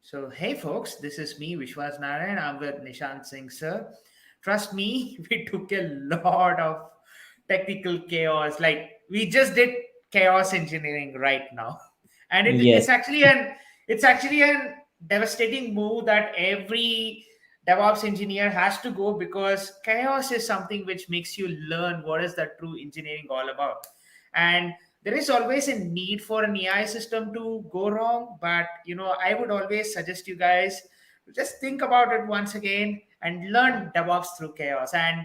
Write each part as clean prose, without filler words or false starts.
So, hey folks, this is me, Vishwas Narayan. I'm with Nishant Singh, sir. Trust me, we took a lot of technical chaos. Like we just did chaos engineering right now, and Yes, it's actually an devastating move that every DevOps engineer has to go, because chaos is something which makes you learn what is the true engineering all about. And there is always a need for an AI system to go wrong, but I would always suggest you guys to just think about it once again and learn DevOps through chaos. And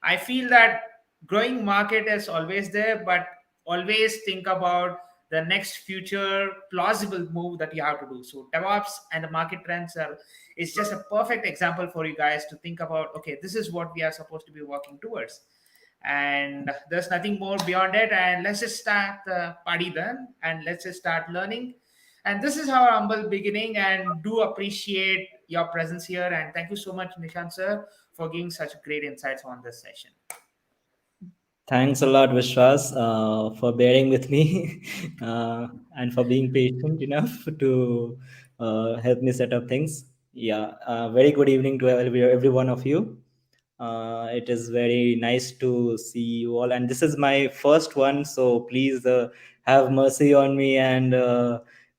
I feel that growing market is always there, but always think about the next future plausible move that you have to do. So DevOps and the market trends are is just a perfect example for you guys to think about. Okay, this is what we are supposed to be working towards, and there's nothing more beyond it. And let's just start the party then, and let's just start learning. And this is our humble beginning, and do appreciate your presence here. And thank you so much, Nishant sir, for giving such great insights on this session. thanks a lot, Vishwas, for bearing with me and for being patient enough to help me set up things. Yeah, very good evening to every one of you. It is very nice to see you all, and this is my first one, so please have mercy on me. And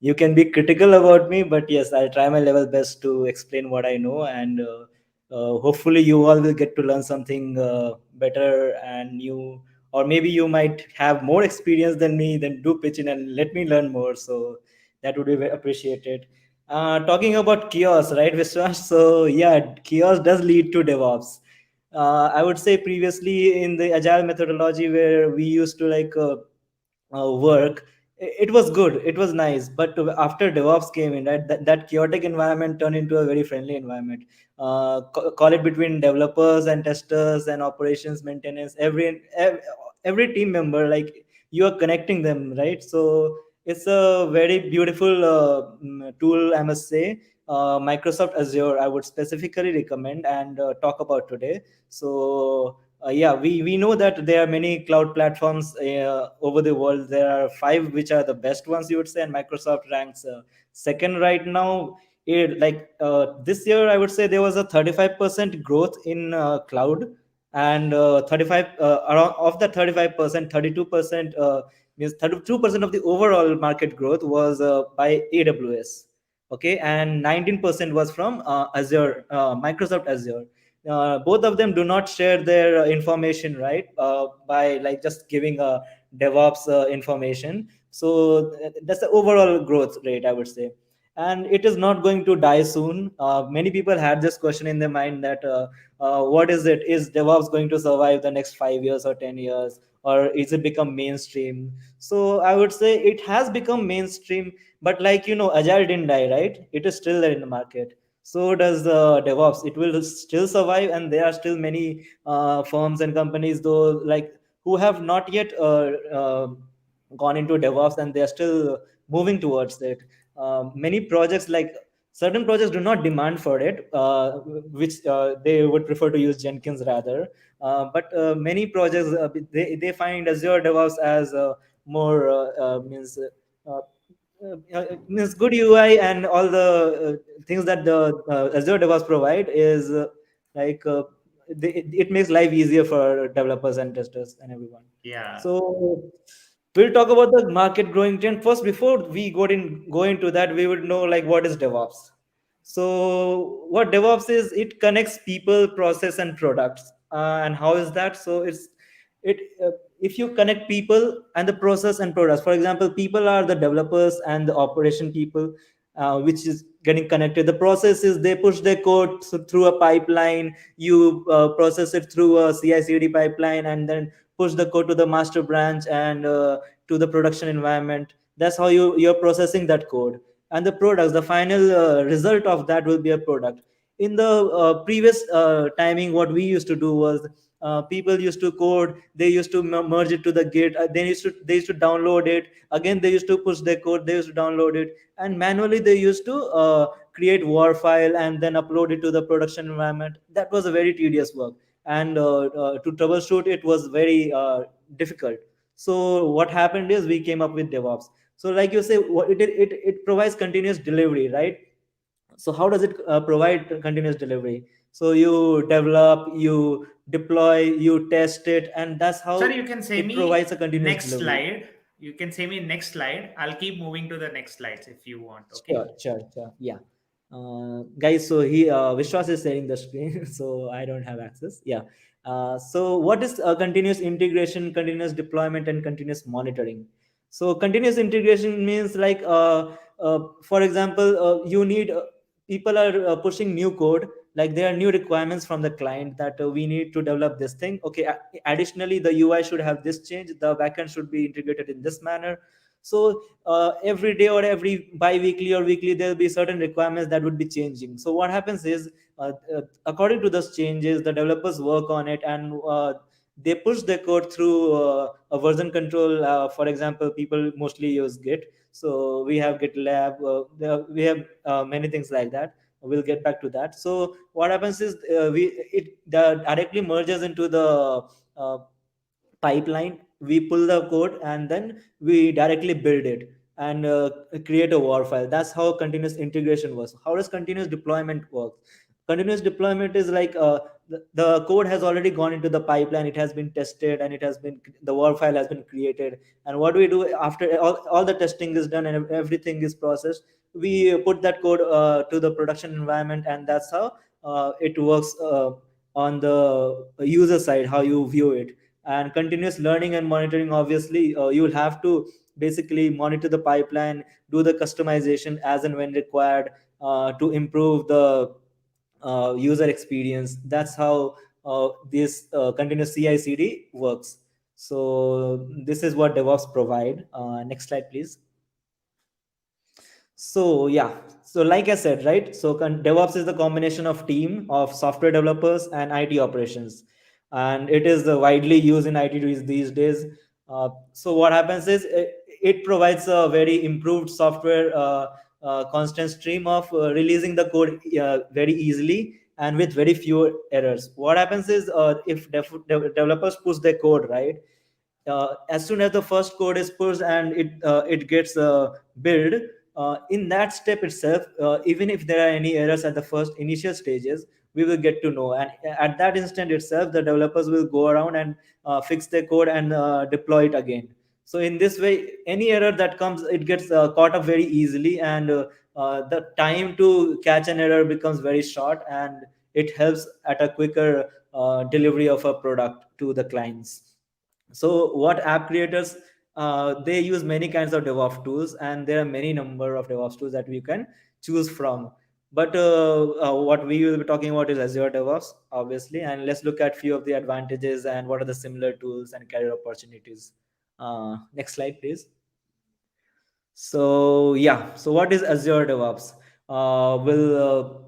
you can be critical about me, but yes, I'll try my level best to explain what I know, and hopefully, you all will get to learn something better and new, or maybe you might have more experience than me. Then do pitch in and let me learn more. So that would be very appreciated. Talking about chaos, right, Vishwas? So yeah, chaos does lead to DevOps. I would say previously in the agile methodology where we used to work, it was good, it was nice, but after DevOps came in, right, that chaotic environment turned into a very friendly environment. Call it between developers and testers and operations maintenance, every team member, like, you are connecting them, right? So it's a very beautiful tool, I must say. Microsoft Azure, I would specifically recommend and talk about today. So yeah, we know that there are many cloud platforms over the world. There are five which are the best ones, you would say, and Microsoft ranks second right now. This year, I would say there was a 35% growth in cloud, and 35 around of the 35%, 32% means 32% of the overall market growth was by AWS. Okay, and 19% was from Azure, Microsoft Azure. Both of them do not share their information, right, by like just giving a DevOps information. So that's the overall growth rate, I would say, and it is not going to die soon. Many people had this question in their mind that what is it, is DevOps going to survive the next 5 years or 10 years, or is it become mainstream? So I would say it has become mainstream, but like, Agile didn't die, right? It is still there in the market. So does DevOps. It will still survive, and there are still many firms and companies, though, like, who have not yet gone into DevOps, and they are still moving towards it. Many projects, like, certain projects do not demand for it, which they would prefer to use Jenkins rather. But many projects, they find Azure DevOps as more means good UI, and all the things that the Azure DevOps provide is it makes life easier for developers and testers and everyone. Yeah. So we'll talk about the market growing trend first. Before we go into that, we would know, like, what is DevOps. So what DevOps is, it connects people, process, and products. And how is that? So it if you connect people and the process and products, for example, people are the developers and the operation people, which is getting connected. The process is they push their code through a pipeline. You process it through a CI/CD pipeline, and then push the code to the master branch and to the production environment. That's how you're processing that code. And the products, the final result of that will be a product. In the previous timing, what we used to do was, people used to code, they used to merge it to the Git, they used to download it again, they used to push their code, they used to download it, and manually they used to create war file and then upload it to the production environment. That was a very tedious work, and to troubleshoot it was very difficult. So what happened is we came up with DevOps. So like you say, it provides continuous delivery, right? So how does it provide continuous delivery? So you develop, you deploy, you test it, and that's Sir, how you can say it provides me a continuous next delivery. slide. You can say me next slide. I'll keep moving to the next slides if you want. Sure, Okay. sure, sure. Yeah. Guys, so he Vishwas is sharing the screen, so I don't have access. Yeah. So what is continuous integration, continuous deployment, and continuous monitoring? So continuous integration means like, for example, you need people are pushing new code, like there are new requirements from the client that we need to develop this thing. Okay. Additionally, the UI should have this change. The backend should be integrated in this manner. So every day or every bi-weekly or weekly there'll be certain requirements that would be changing. So what happens is, according to those changes, the developers work on it, and they push the code through a version control. For example, people mostly use Git, so we have GitLab. We have many things like that. We'll get back to that. So what happens is, we it directly merges into the uh, pipeline. We pull the code and then we directly build it and create a war file. That's how continuous integration works. How does continuous deployment work? Continuous deployment is like, the code has already gone into the pipeline, it has been tested, and it has been, the war file has been created. And what do we do after all the testing is done and everything is processed? We put that code to the production environment, and that's how it works on the user side, how you view it. And continuous learning and monitoring, obviously, you will have to basically monitor the pipeline, do the customization as and when required, to improve the user experience. That's how this continuous CI/CD works. So this is what DevOps provide. Next slide, please. So yeah, so like I said, right? So DevOps is the combination of team of software developers and IT operations, and it is widely used in IT these days. So what happens is, it provides a very improved software, constant stream of releasing the code very easily and with very few errors. What happens is, if developers push their code, right, as soon as the first code is pushed and it gets built, in that step itself, even if there are any errors at the first initial stages, we will get to know. And at that instant itself, the developers will go around and fix their code and deploy it again. So in this way, any error that comes, it gets caught up very easily, and the time to catch an error becomes very short, and it helps at a quicker delivery of a product to the clients. So what app creators, they use many kinds of DevOps tools, and there are many number of DevOps tools that we can choose from. But what we will be talking about is Azure DevOps, obviously, and let's look at few of the advantages and what are the similar tools and career opportunities. Next slide, please. So yeah, so what is Azure DevOps? Will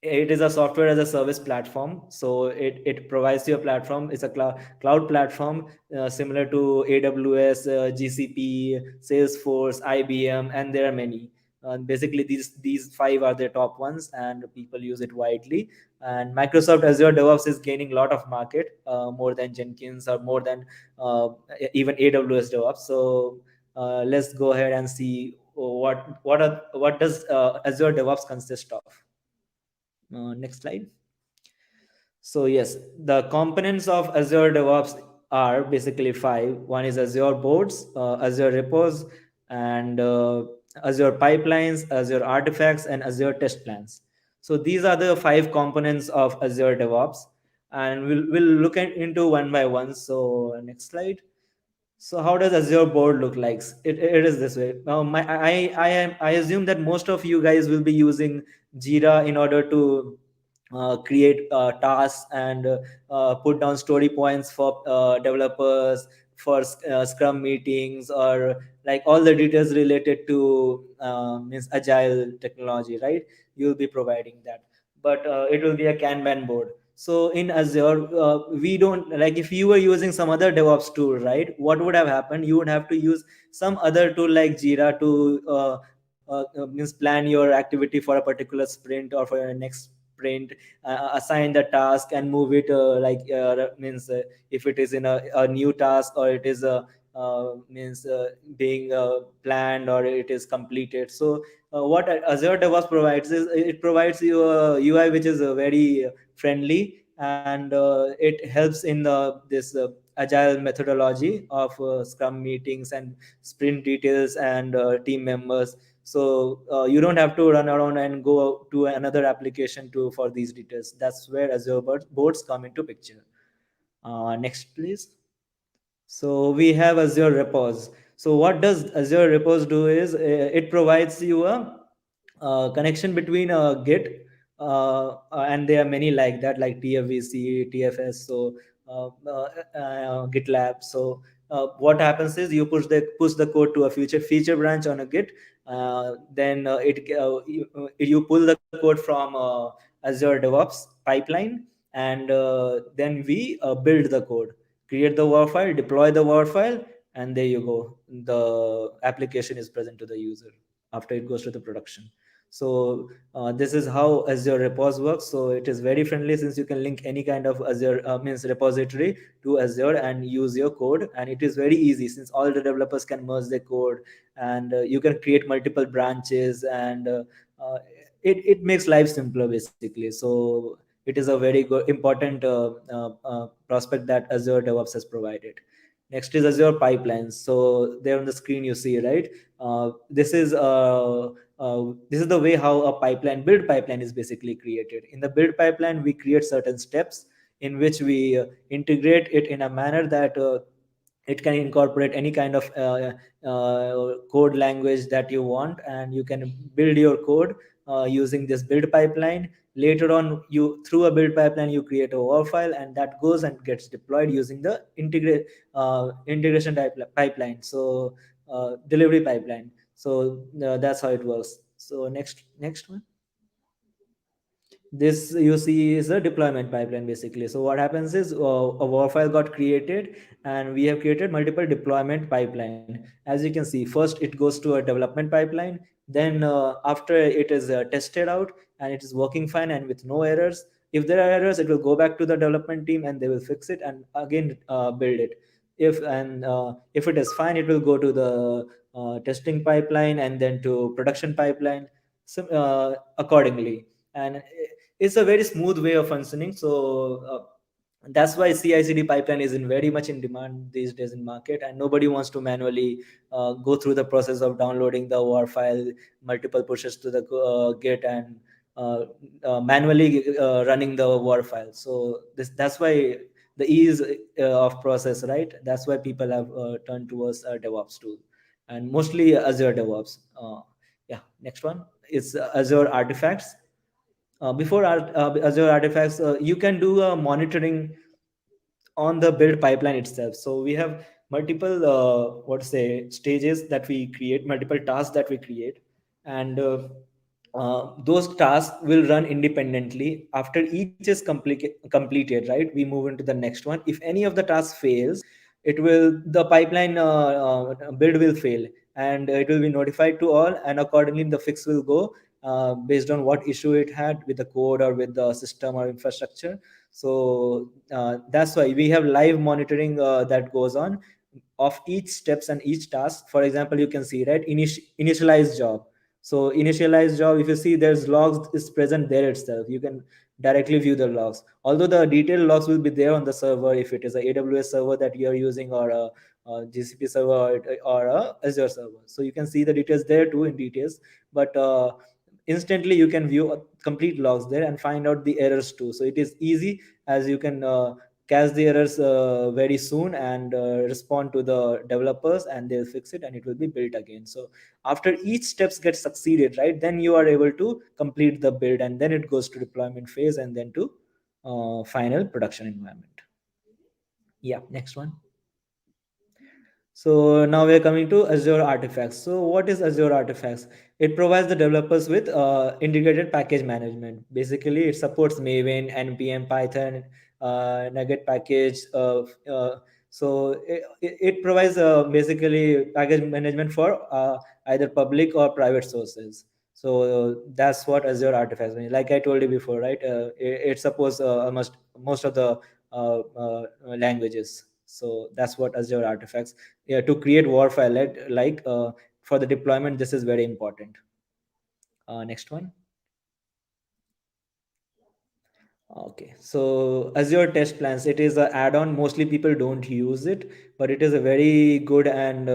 It is a software as a service platform. So it provides you a platform. It's a cloud platform, similar to AWS, GCP, Salesforce, IBM, and there are many. Basically, these five are the top ones, and people use it widely. And Microsoft Azure DevOps is gaining a lot of market, more than Jenkins or more than uh, even AWS DevOps. So let's go ahead and see what does Azure DevOps consist of. Next slide. So yes, the components of Azure DevOps are basically five. One is Azure boards, Azure repos, and Azure pipelines, Azure artifacts, and Azure test plans. So these are the five components of Azure DevOps, and we'll look into one by one. So next slide. So how does Azure board look like? It is this way. Now, I assume that most of you guys will be using Jira in order to create tasks and put down story points for developers, for Scrum meetings, or like all the details related to means agile technology, right? You'll be providing that, but it will be a Kanban board. So in Azure, we don't, like, if you were using some other DevOps tool, right, what would have happened? You would have to use some other tool like Jira to means plan your activity for a particular sprint or for your next sprint, assign the task and move it, means if it is in a new task, or it is means being planned or it is completed. So what Azure DevOps provides is it provides you a UI which is very friendly, and it helps in this agile methodology of Scrum meetings and sprint details and team members. So you don't have to run around and go to another application to for these details. That's where Azure boards come into picture. Next, please. So we have Azure Repos. So what does Azure Repos do is it provides you a connection between Git, and there are many like that, like TFVC, TFS, so GitLab. So what happens is you push the code to a feature branch on a Git. Then you pull the code from Azure DevOps pipeline, and then we build the code, create the war file, deploy the war file, and there you go. The application is present to the user after it goes to the production. So this is how Azure Repos works. So it is very friendly, since you can link any kind of Azure means repository to Azure and use your code. And it is very easy, since all the developers can merge their code, and you can create multiple branches, and uh, it makes life simpler basically. So it is a very good important prospect that Azure DevOps has provided. Next is Azure Pipelines. So there on the screen you see, right? This is the way how a build pipeline is basically created. In the build pipeline, we create certain steps in which we integrate it in a manner that it can incorporate any kind of code language that you want, and you can build your code using this build pipeline. Later on, you through a build pipeline you create a war file, and that goes and gets deployed using the integration pipeline. So delivery pipeline. So that's how it works. So next one. This you see is a deployment pipeline basically. So what happens is a war file got created, and we have created multiple deployment pipeline. As you can see, first it goes to a development pipeline, then after it is tested out and it is working fine and with no errors. If there are errors, it will go back to the development team and they will fix it and again build it. If it is fine, it will go to the testing pipeline and then to production pipeline, accordingly. And it's a very smooth way of functioning. So that's why CI/CD pipeline is in very much in demand these days in market, and nobody wants to manually go through the process of downloading the war file, multiple pushes to the Git, and uh, manually running the war file. So that's why the ease of process, right? That's why people have turned towards DevOps tool, and mostly Azure DevOps. Yeah, next one is Azure Artifacts. Before Azure Artifacts, you can do monitoring on the build pipeline itself. So we have multiple what to say stages that we create, multiple tasks that we create, and those tasks will run independently. After each is completed, right, we move into the next one. If any of the tasks fails, the pipeline build will fail, and it will be notified to all, and accordingly the fix will go based on what issue it had with the code or with the system or infrastructure. So that's why we have live monitoring that goes on of each steps and each task. For example, you can see, right, initialize job. So initialize job, if you see there's logs is present there itself, you can directly view the logs, although the detailed logs will be there on the server if it is a AWS server that you are using, or a GCP server, or a Azure server. So you can see the details there too in details, but instantly you can view complete logs there and find out the errors too. So it is easy, as you can catch the errors very soon and respond to the developers, and they'll fix it and it will be built again. So after each steps gets succeeded, right, then you are able to complete the build, and then it goes to deployment phase and then to final production environment. Yeah, next one. So now we are coming to Azure Artifacts. So what is Azure Artifacts? It provides the developers with integrated package management. Basically, it supports Maven, NPM, Python, Nugget package. So it provides basically package management for either public or private sources. So that's what Azure Artifacts means. Like I told you before, right? It supports most of the languages. So that's what Azure Artifacts, yeah, to create warfare for the deployment, this is very important. Next one. Okay, so Azure Test Plans, it is an add-on. Mostly people don't use it, but it is a very good and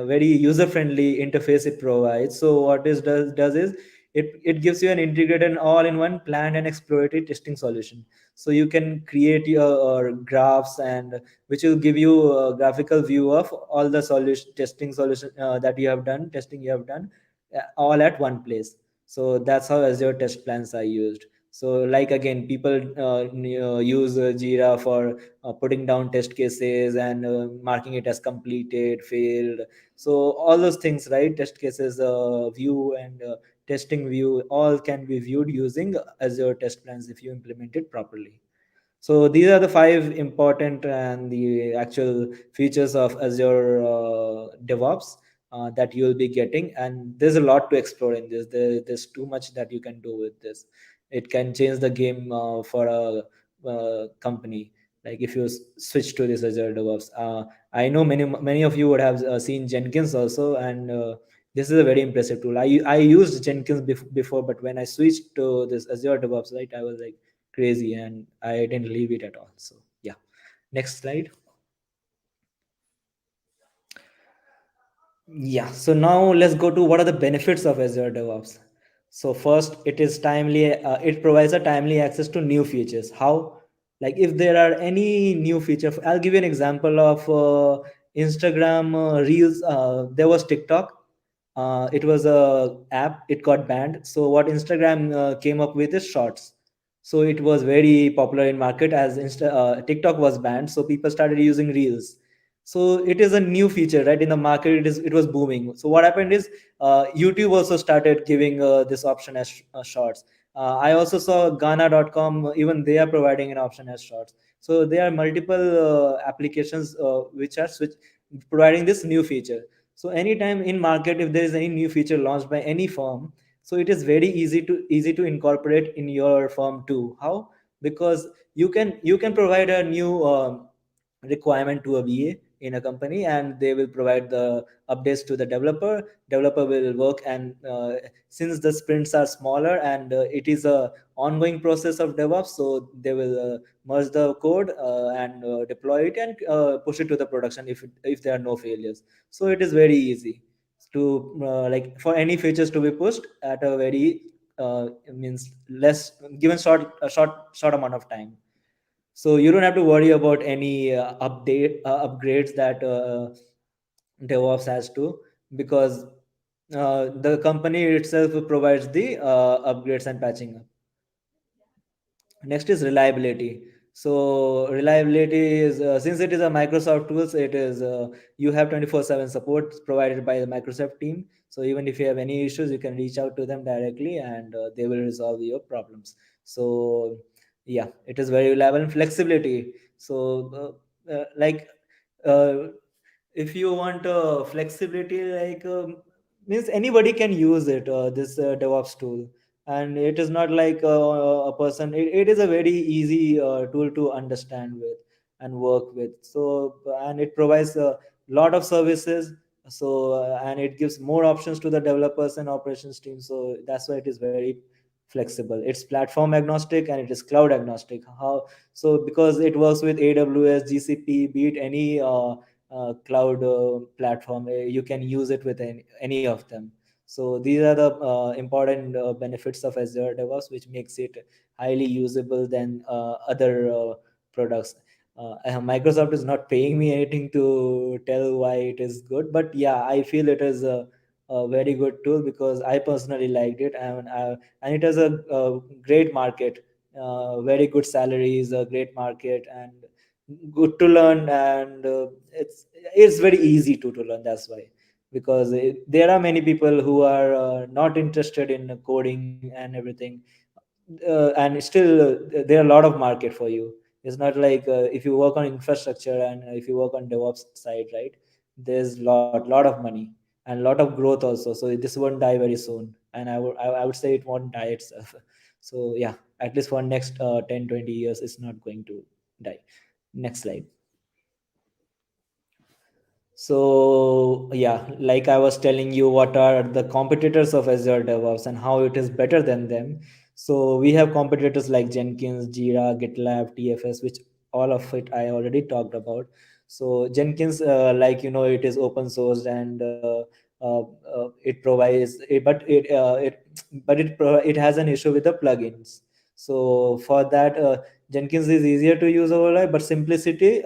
very user-friendly interface it provides. So what is does is it gives you an integrated and all-in-one planned and exploratory testing solution. So you can create your graphs, and which will give you a graphical view of all the solution that you have done, testing you have done, all at one place. So that's how Azure Test Plans are used. So like again, people use Jira for putting down test cases and marking it as completed, failed. So all those things, right? Test cases view and testing view, all can be viewed using Azure Test Plans if you implement it properly. So these are the five important and the actual features of Azure DevOps that you'll be getting. And there's a lot to explore in this. There's too much that you can do with this. It can change the game for a company. Like if you switch to this Azure DevOps, I know many of you would have seen Jenkins also, and this is a very impressive tool. I used Jenkins before, but when I switched to this Azure DevOps, right, I was like crazy, and I didn't leave it at all. So yeah, next slide. Yeah, so now let's go to what are the benefits of Azure DevOps. So first, it is timely. It provides a timely access to new features. How? Like if there are any new feature, I'll give you an example of Instagram Reels. There was TikTok. It was a app. It got banned. So what Instagram came up with is Shorts. So it was very popular in market as TikTok was banned. So people started using Reels. So it is a new feature, right? In the market, it was booming. So what happened is YouTube also started giving this option as shorts. I also saw Ghana.com, even they are providing an option as shorts. So there are multiple applications which are providing this new feature. So anytime in market, if there is any new feature launched by any firm, so it is very easy to incorporate in your firm too. How? Because you can provide a new requirement to a VA in a company, and they will provide the updates to the developer will work, and since the sprints are smaller and it is a ongoing process of DevOps, so they will merge the code and deploy it and push it to the production if there are no failures. So it is very easy to like for any features to be pushed at a very means less given short amount of time. So you don't have to worry about any upgrades that DevOps has to, because the company itself provides the upgrades and patching up. Next is reliability. So reliability is since it is a Microsoft tools, it is you have 24/7 support provided by the Microsoft team. So even if you have any issues, you can reach out to them directly, and they will resolve your problems. So yeah, it is very reliable and flexibility. So uh, if you want flexibility, like means anybody can use it, this DevOps tool, and it is not like a person. It is a very easy tool to understand with and work with. So and it provides a lot of services. So and it gives more options to the developers and operations team. So that's why it is very flexible. It's platform agnostic and it is cloud agnostic. How? So because it works with AWS, GCP, be it any cloud platform, you can use it with any of them. So these are the important benefits of Azure DevOps, which makes it highly usable than other products. Microsoft is not paying me anything to tell why it is good, but yeah, I feel it is a very good tool because I personally liked it, and it has a great market, very good salaries, a great market, and good to learn, and it's very easy to learn. That's why, because there are many people who are not interested in coding and everything, and still there are a lot of market for you. It's not like if you work on infrastructure and if you work on DevOps side, right, there's lot of money and lot of growth also. So this won't die very soon, and I would say it won't die itself. So yeah, at least for next 10-20 years it's not going to die. Next slide. So yeah, like I was telling you, what are the competitors of Azure DevOps and how it is better than them. So we have competitors like Jenkins, Jira, GitLab, TFS, which all of it I already talked about. So Jenkins, like it is open sourced, and it provides it, it has an issue with the plugins. So for that, Jenkins is easier to use overall, but simplicity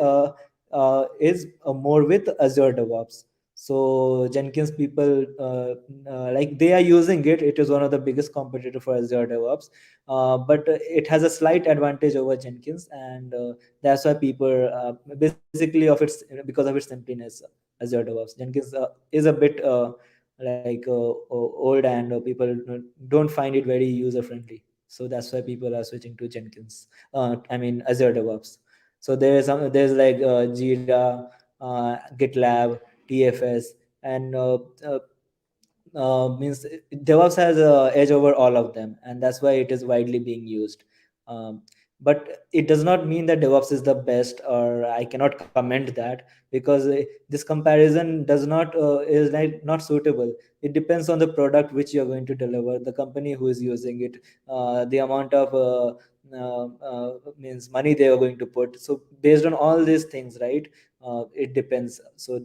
is more with Azure DevOps. So Jenkins people, like they are using it. It is one of the biggest competitor for Azure DevOps, but it has a slight advantage over Jenkins, and that's why people, basically of its because of its simpliness, Azure DevOps. Jenkins is a bit old, and people don't find it very user friendly. So that's why people are switching to Jenkins. I mean Azure DevOps. So there's like Jira, GitLab, TFS, and means DevOps has a edge over all of them, and that's why it is widely being used. Um, but it does not mean that DevOps is the best, or I cannot comment that, because this comparison does not is like not suitable. It depends on the product which you are going to deliver, the company who is using it, the amount of means money they are going to put. So based on all these things, right? It depends. So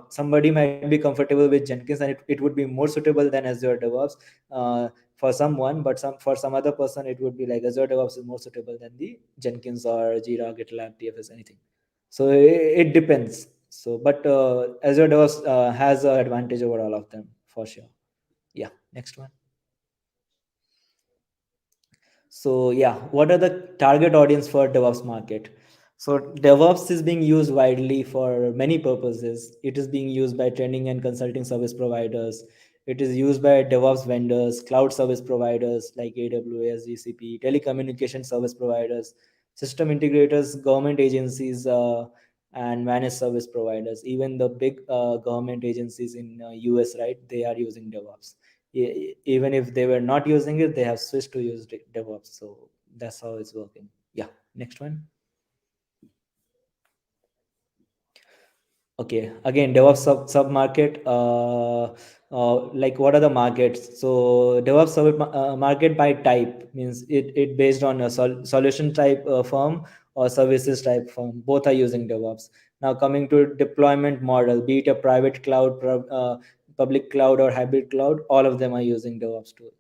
somebody might be comfortable with Jenkins, and it would be more suitable than Azure DevOps for someone, but for some other person it would be like Azure DevOps is more suitable than the Jenkins or Jira, GitLab, TFS, anything. So it depends. So but Azure DevOps has an advantage over all of them for sure. Yeah, next one. So yeah, what are the target audience for DevOps market? So DevOps is being used widely for many purposes. It is being used by training and consulting service providers. It is used by DevOps vendors, cloud service providers like AWS, GCP, telecommunication service providers, system integrators, government agencies, and managed service providers. Even the big government agencies in US, right? They are using DevOps. Even if they were not using it, they have switched to use DevOps. So that's how it's working. Yeah, next one. Okay, again, DevOps sub market. Like what are the markets? So DevOps market by type means it based on a solution type firm or services type firm. Both are using DevOps. Now coming to deployment model, be it a private cloud, public cloud, or hybrid cloud, all of them are using DevOps too.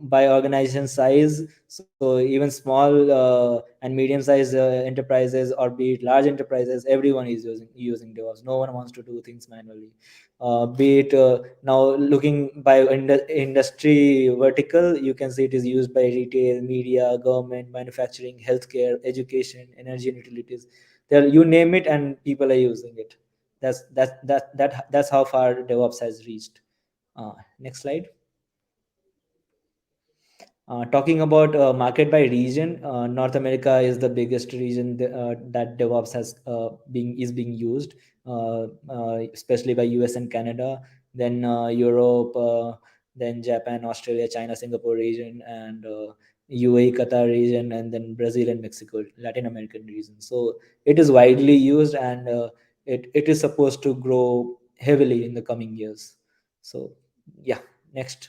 By organization size, so even small and medium sized enterprises, or be it large enterprises, everyone is using DevOps. No one wants to do things manually. Be it now looking by industry vertical, you can see it is used by retail, media, government, manufacturing, healthcare, education, energy and utilities. There, you name it, and people are using it. That's how far DevOps has reached. Next slide. Talking about market by region, North America is the biggest region that DevOps being used, especially by US and Canada. Then Europe, then Japan, Australia, China, Singapore region, and UAE, Qatar region, and then Brazil and Mexico, Latin American region. So it is widely used, and it is supposed to grow heavily in the coming years. So yeah, next.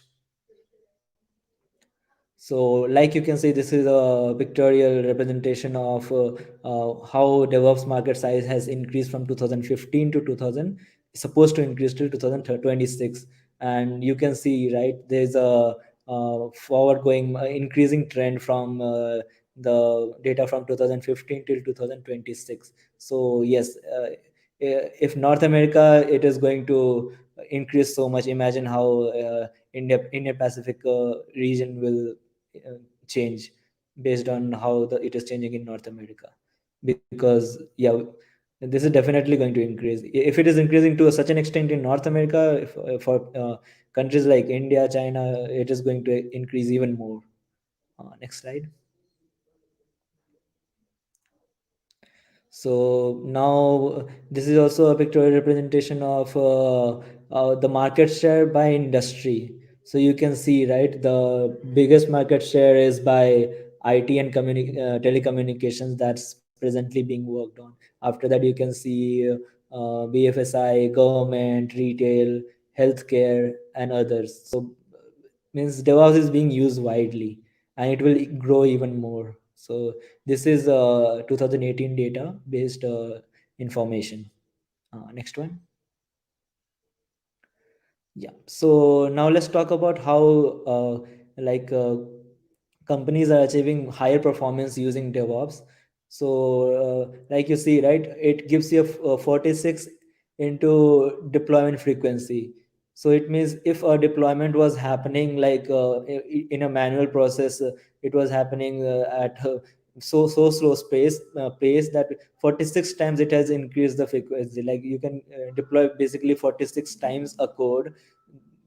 So, like you can see, this is a pictorial representation of how DevOps market size has increased from 2015 to 2000, supposed to increase to 2026. And you can see, right, there's a forward going increasing trend from the data from 2015 till 2026. So, yes, if North America, it is going to increase so much, imagine how India Pacific region will change based on how it is changing in North America. Because yeah, this is definitely going to increase. If it is increasing to such an extent in North America, for countries like India, China, it is going to increase even more. Next slide. So now this is also a pictorial representation of the market share by industry. So you can see, right, the biggest market share is by IT and telecommunications. That's presently being worked on. After that, you can see BFSI, government, retail, healthcare, and others. So means DevOps is being used widely, and it will grow even more. So this is 2018 data based information. Next one. Yeah. So now let's talk about how like companies are achieving higher performance using DevOps. So like you see, right, it gives you a 46 into deployment frequency. So it means if a deployment was happening like in a manual process, it was happening at so slow pace that 46 times it has increased the frequency. Like you can deploy basically 46 times a code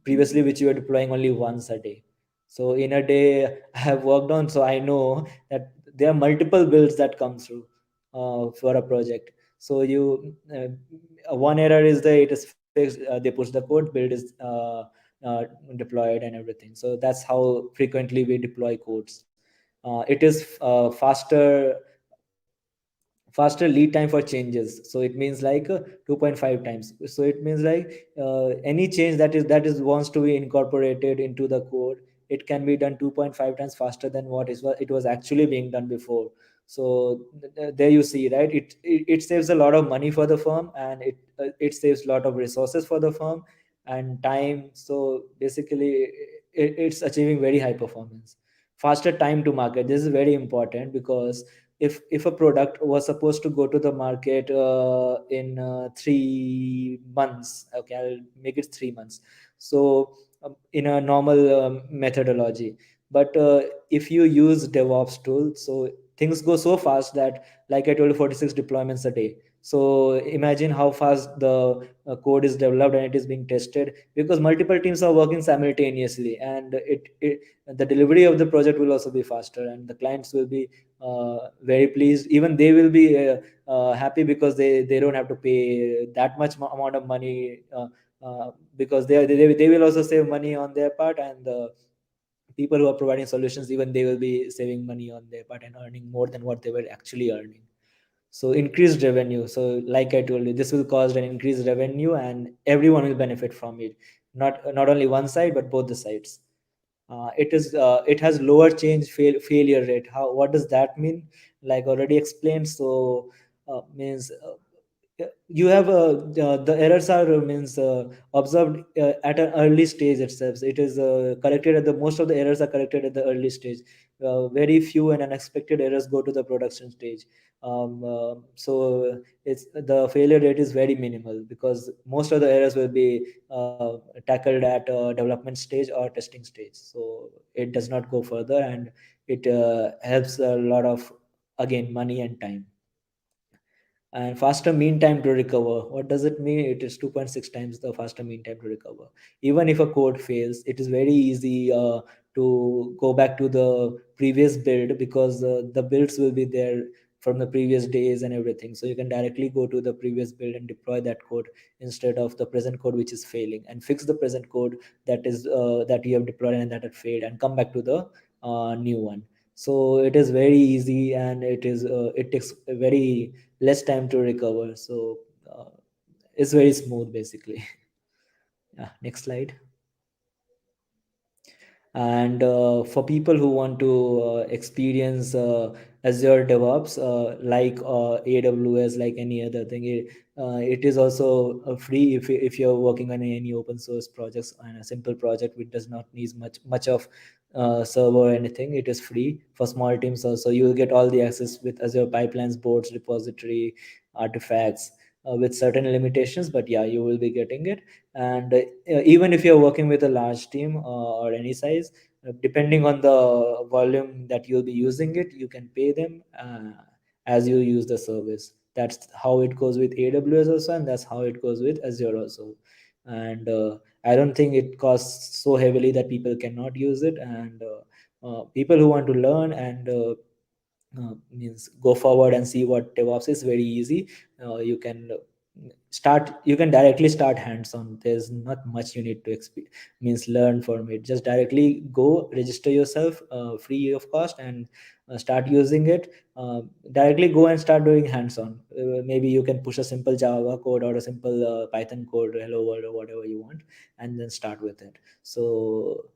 previously which you were deploying only once a day. So in a day I have worked on, so I know that there are multiple builds that come through for a project. So you one error is there, it is fixed, they push the code, build is uh, deployed and everything. So that's how frequently we deploy codes. It is faster lead time for changes. So it means like 2.5 times. So it means like any change that is wants to be incorporated into the code, it can be done 2.5 times faster than what is it was actually being done before. So there you see, right, it saves a lot of money for the firm, and it saves a lot of resources for the firm and time. So basically it's achieving very high performance. Faster time to market, this is very important, because if a product was supposed to go to the market in 3 months, okay, I'll make it 3 months. So in a normal methodology, but if you use DevOps tool, so things go so fast that, like I told you, 46 deployments a day. So imagine how fast the code is developed and it is being tested, because multiple teams are working simultaneously, and the delivery of the project will also be faster, and the clients will be very pleased. Even they will be happy, because they don't have to pay that much amount of money, because they will also save money on their part, and the people who are providing solutions, even they will be saving money on their part and earning more than what they were actually earning. So increased revenue, so like I told you, this will cause an increased revenue and everyone will benefit from it, not only one side but both the sides. It has lower failure rate. How, what does that mean? Like already explained. So means you have the errors are means observed at an early stage itself. It is corrected at the most of the errors are corrected at the early stage. Very few and unexpected errors go to the production stage. So it's the failure rate is very minimal, because most of the errors will be tackled at development stage or testing stage. So it does not go further, and it helps a lot of, again, money and time. And faster mean time to recover, what does it mean? It is 2.6 times the faster mean time to recover. Even if a code fails, it is very easy to go back to the previous build, because the builds will be there from the previous days and everything. So you can directly go to the previous build and deploy that code, instead of the present code which is failing, and fix the present code that you have deployed and that had failed, and come back to the new one. So it is very easy, and it takes a very less time to recover. So uh, it's very smooth basically. Yeah, next slide. And for people who want to experience Azure DevOps, like AWS, like any other thing, it is also free. If you're working on any open source projects and a simple project which does not need much of server or anything, it is free for small teams. Also, you will get all the access with Azure pipelines, boards, repository, artifacts, with certain limitations, but yeah, you will be getting it. And even if you're working with a large team or any size, depending on the volume that you'll be using it, you can pay them as you use the service. That's how it goes with AWS also, and that's how it goes with Azure also. And I don't think it costs so heavily that people cannot use it. And people who want to learn and means go forward and see what DevOps is, very easy. You can start, you can directly start hands on. There's not much you need to means learn from it. Just directly go register yourself, free of cost, and start using it. Directly go and start doing hands on. Maybe you can push a simple Java code or a simple Python code, hello world, or whatever you want, and then start with it. So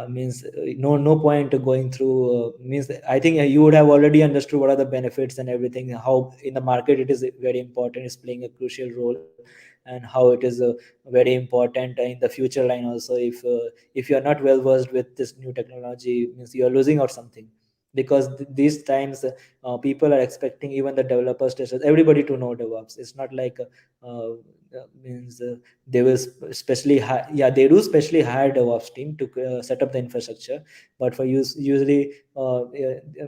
means no point to going through, means I think you would have already understood what are the benefits and everything, how in the market it is very important, is playing a crucial role, and how it is very important in the future line also. If you are not well versed with this new technology, means you are losing out something, because these times people are expecting even the developers, testers, everybody to know DevOps. It's not like means they will specially yeah, they do specially hire DevOps team to set up the infrastructure, but for usually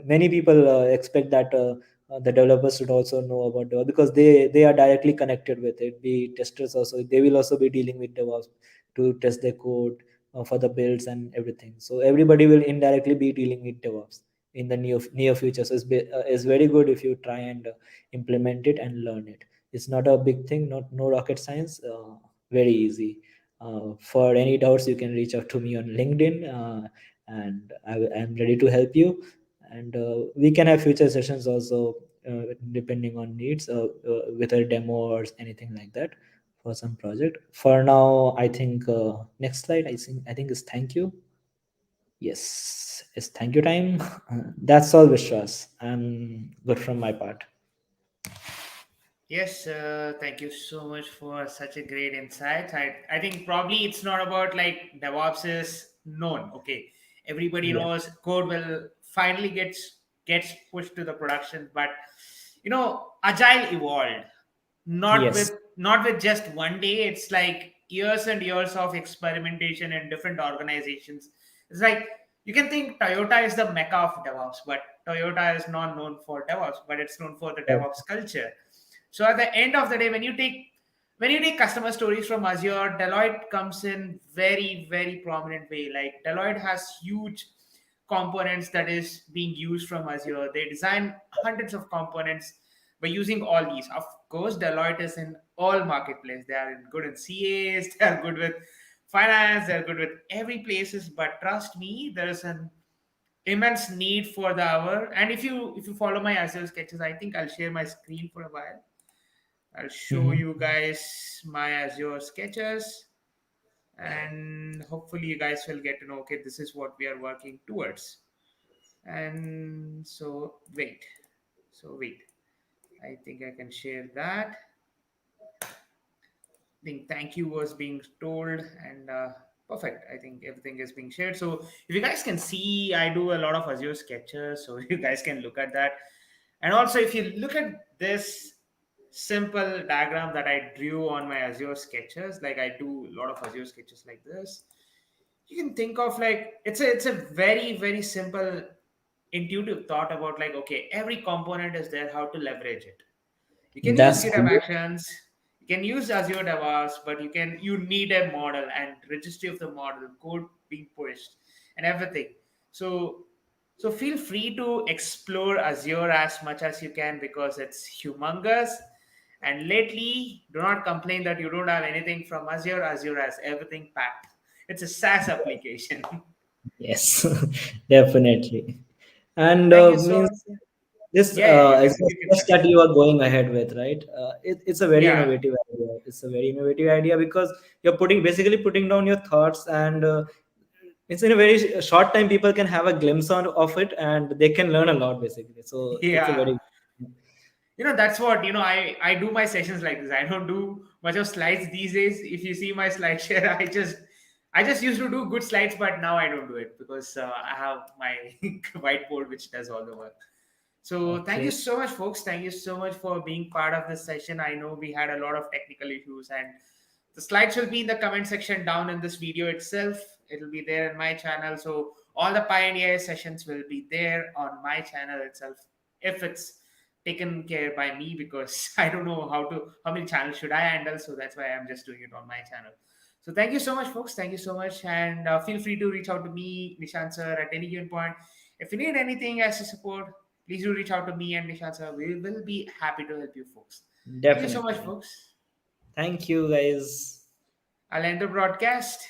many people expect that the developers should also know about DevOps, because they are directly connected with it. Be testers also, they will also be dealing with DevOps to test their code for the builds and everything. So everybody will indirectly be dealing with DevOps in the near future. So it's very good if you try and implement it and learn it. It's not a big thing, not no rocket science, very easy. For any doubts, you can reach out to me on LinkedIn, and I'm ready to help you. And we can have future sessions also, depending on needs, with a demo or anything like that for some project. For now, I think next slide. I think is thank you. Yes, it's thank you time. That's all, Vishwas. I'm good from my part. Yes, thank you so much for such a great insight. I think probably it's not about like DevOps is known. Okay, everybody Yeah. knows code will finally gets pushed to the production, but Agile evolved Yes. not with just one day. It's like years and years of experimentation in different organizations. It's like you can think Toyota is the mecca of DevOps, but Toyota is not known for DevOps, but it's known for the Yeah. DevOps culture. So at the end of the day, when you take customer stories from Azure, Deloitte comes in very prominent way. Like Deloitte has huge components that is being used from Azure. They design hundreds of components by using all these. Of course, Deloitte is in all marketplace. They are good in CAs, they are good with finance, they're good with every places. But trust me, there is an immense need for the hour. And if you follow my Azure sketches, I think I'll share my screen for a while. I'll show Mhm. you guys my Azure sketches, and hopefully you guys will get to know, okay, this is what we are working towards. And wait, I think I can share that. I think thank you was being told, and perfect. I think everything is being shared. So if you guys can see, I do a lot of Azure sketches, so you guys can look at that. And also, if you look at this simple diagram that I drew on my Azure sketches, like I do a lot of Azure sketches like this, you can think of like it's a very simple intuitive thought about like, okay, every component is there, how to leverage it. You can use That's GitHub great. Actions, you can use Azure DevOps, but you need a model and registry of the model, code being pushed, and everything. So so feel free to explore Azure as much as you can because it's humongous. And lately, do not complain that you don't have anything from Azure. Azure has everything packed. It's a SaaS application. Yes, definitely. And Thank you so means much. this Yeah, you can Express you can Plus that continue. you are going ahead with, right? It's a very Yeah, innovative idea. It's a very innovative idea because you're basically putting down your thoughts, and it's in a very short time people can have a glimpse of it, and they can learn a lot basically. So it's a yeah. very That's what I do my sessions like this. I don't do much of slides these days. If you see my slide share, I just used to do good slides, but now I don't do it because I have my whiteboard which does all the work. So thank you okay. so much, folks. Thank you so much for being part of this session. I know we had a lot of technical issues, and the slides will be in the comment section down in this video itself. It will be there in my channel. So all the Pioneer sessions will be there on my channel itself. If it's taken care by me, because I don't know how many channels should I handle. So that's why I'm just doing it on my channel. So thank you so much, folks. Thank you so much, and feel free to reach out to me, Nishant sir, at any given point. If you need anything as a support, please do reach out to me and Nishant sir. We will be happy to help you, folks. Thank you so much, Definitely. folks. Thank you, guys. I'll end the broadcast.